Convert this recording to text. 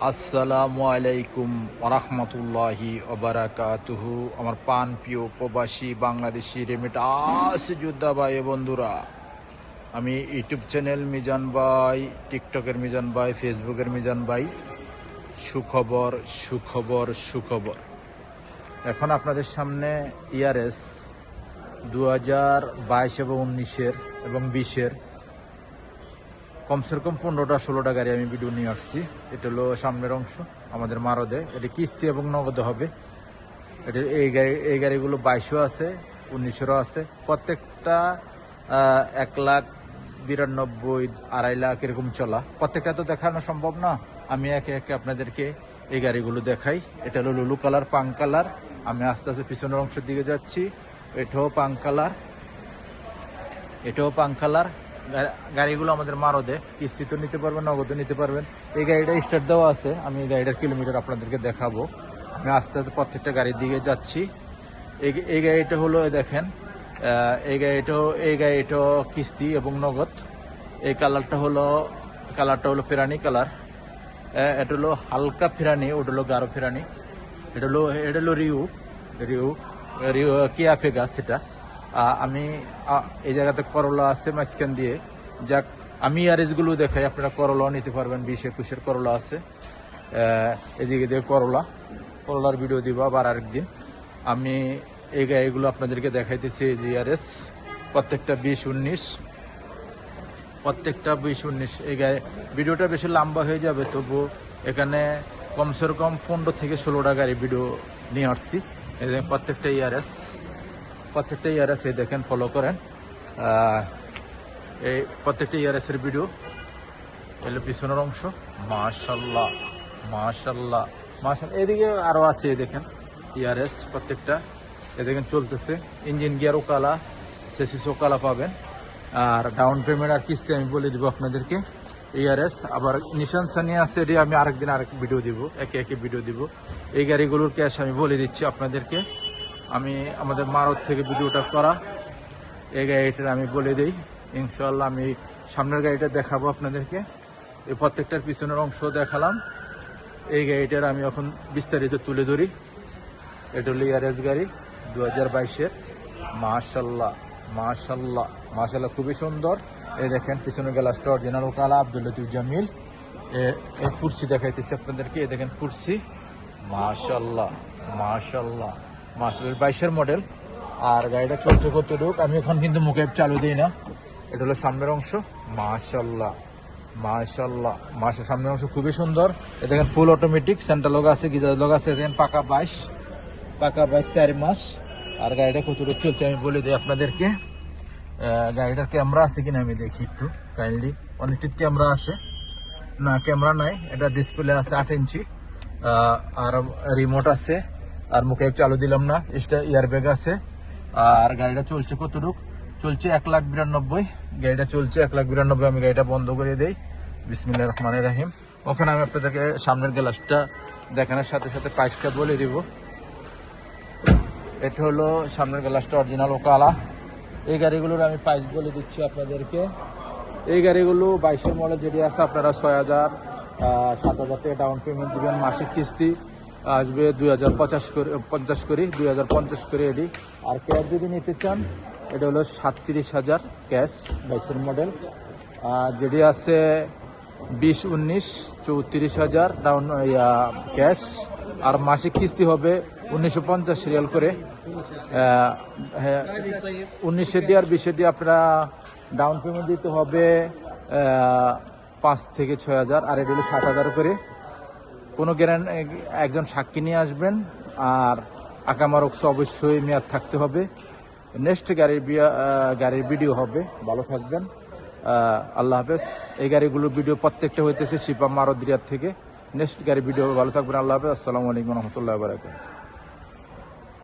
আসসালামু আলাইকুম ওরহমতুল্লাহি ওবারাকাতুহু। আমার পান প্রিয় প্রবাসী বাংলাদেশি রেমিটাস যোদ্ধা ভাই বন্ধুরা, আমি ইউটিউব চ্যানেল মিজান ভাই, টিকটকের মিজান ভাই, ফেসবুকের মিজান ভাই। সুখবর সুখবর সুখবর। এখন আপনাদের সামনে ইয়ারএস 2022 এবং 19-এর এবং 20-এর কমসে কম 15টা-16টা গাড়ি আমি ভিডিও নিয়ে আসছি। এটা হলো সামনের অংশ আমাদের মারদে। এটা কিস্তি এবং নগদে হবে। এটা এই গাড়িগুলো 22ও আছে, 19-এরও আছে। প্রত্যেকটা 1,92,000, 2.5 লাখ এরকম চলা। প্রত্যেকটা তো দেখানো সম্ভব না, আমি একে একে আপনাদেরকে এই গাড়িগুলো দেখাই। এটা হলো লুলু কালার, পাং কালার। আমি আস্তে আস্তে পিছনের অংশের দিকে যাচ্ছি। এটাও পাং কালার, এটাও পাং কালার। গাড়িগুলো আমাদের মারদে, কিস্তিতে নিতে পারবেন, নগদে নিতে পারবেন। এই গাড়িটা স্টার্ট দেওয়া আছে, আমি এই গাড়িটার কিলোমিটার আপনাদেরকে দেখাবো। আমি আস্তে আস্তে প্রত্যেকটা গাড়ির দিকে যাচ্ছি। এই গাড়িটা হলো দেখেন, এই গাড়িটাও কিস্তি এবং নগদ। এই কালারটা হলো ফেরানি কালার। এটা হলো হালকা ফেরানি, ওটা হলো গাঢ় ফেরানি। এটা হলো রিউ কিয়া ফেগাস। সেটা আমি এই জায়গাতে করলা আছে মাঝখান দিয়ে। যাক, আমি ইয়ারেসগুলো দেখাই, আপনারা করলাও নিতে পারবেন। 20-21-এর করলা আছে। এদিকে দিয়ে করলার ভিডিও দিব আবার আরেকদিন। আমি এই গাড়িগুলো আপনাদেরকে দেখাইতেছি। এই যে ইয়ারেস প্রত্যেকটা 20-19, এই গাড়ি ভিডিওটা বেশি লম্বা হয়ে যাবে, তবু এখানে কমসে কম 15 থেকে 16টা গাড়ি ভিডিও নিয়ে আসছি। এই প্রত্যেকটা ইয়ারেস এই দেখেন, ফলো করেন। এই প্রত্যেকটা ইয়ারেসের ভিডিও। এলো পিছনের অংশ। মাশাল্লাহ মাশাল্লাহ মাশাল্লাহ। এদিকে আরও আছে, এই দেখেন ইয়ারেস প্রত্যেকটা। এ দেখেন চলতেছে। ইঞ্জিন গিয়ার ওকালা, সেসিস ওকালা পাবেন। আর ডাউন পেমেন্ট আর কিস্তি আমি বলে দিব আপনাদেরকে। ইয়ারেস আবার নিশান সানি আছে, এটি আমি আরেকদিন আরেক ভিডিও দিব, একে একে ভিডিও দিব। এই গাড়িগুলোর ক্যাশ আমি বলে দিচ্ছি আপনাদেরকে। আমি আমাদের মারদ থেকে ভিডিওটা করা। এই গাড়িটার আমি বলে দিই ইনশাল্লাহ। আমি সামনের গাড়িটা দেখাবো আপনাদেরকে। এই প্রত্যেকটার পিছনের অংশ দেখালাম। এই গাড়িটার আমি এখন বিস্তারিত তুলে ধরি। এটা হলো ইয়ারেস গাড়ি 2022-এর। মাশাল্লাহ মাশাল্লাহ মাশাল্লাহ, খুবই সুন্দর। এই দেখেন পিছনের গ্লাসটা অরিজিনাল কালা, আব্দুল লতিফ জামিল। এই কুরসি দেখাইতেছি আপনাদেরকে। এই দেখেন কুরসি। মাশাল্লাহ মাশাল্লাহ মাশাল্লাহ, 22-এর মডেল। আর গাড়িটা চলছে কতটুক, আমি এখন কিন্তু মুখে চালু দিই না। এটা হলো সামনের অংশ। মাশাল্লাহ মাশাল্লাহ মাশাল্লাহ, সামনের অংশ খুবই সুন্দর। এ দেখেন ফুল অটোমেটিক, সেন্টার লগা আছে, গিজার লগা আছে। দেখেন পাকা 22 4 মাস। আর গাড়িটা কতটুক চলছে আমি বলে দিই আপনাদেরকে। গাড়িটার ক্যামেরা আছে কিনা আমি দেখি একটু কাইন্ডলি। অনেকটির ক্যামেরা আছে না, ক্যামেরা নাই। এটা ডিসপ্লে আছে 8 ইঞ্চি। আর রিমোট আছে। আর মুখে চালু দিলাম না, ইয়ারব্যাগ আছে। আর গাড়িটা চলছে কতটুক, চলছে 1,92,000। গাড়িটা চলছে 1,92,000। আমি গাড়িটা বন্ধ করে দেই। বিসমিল্লাহির রহমানির রহিম। ওখানে আমি আপনাদেরকে সামনের গ্লাসটা দেখানোর সাথে সাথে প্রাইসটা বলে দিব। এটা হলো সামনের গ্লাসটা অরিজিনাল কালা। এই গাড়িগুলোর আমি প্রাইস বলে দিচ্ছি আপনাদেরকে। এই গাড়িগুলো 22-এর মডেল যেটি আছে, আপনারা 6,000 7,000 টাকা ডাউন পেমেন্ট দিবেন। মাসিক কিস্তি আসবে 2,050 করে 2,050 করে এডি। আর ক্যাশ যদি নিতে চান, এটা হলো 37,000 ক্যাশ 22-এর মডেল। আর যেটি আছে 20-19 34,000 ডাউন ক্যাশ। আর মাসিক কিস্তি হবে 1950 সিরিয়াল করে। 19-এর দিয়ে আর 20-এর দিয়ে আপনারা ডাউন পেমেন্ট দিতে হবে 5 থেকে 6,000। আর এটা হলো 7,000 করে। কোনো একজন সাক্ষী নিয়ে আসবেন। আর আকামারক্স অবশ্যই মেয়াদ থাকতে হবে। নেক্সট গাড়ির ভিডিও হবে। ভালো থাকবেন, আল্লাহ হাফেজ। এই গাড়িগুলোর ভিডিও প্রত্যেকটা হইতেছে শিপা মারদ রিয়াদ থেকে। নেক্সট গাড়ির ভিডিও, ভালো থাকবেন, আল্লাহ হাফেজ। আসসালামু আলাইকুম রহমতুল্লাহ বারাকাতুহু।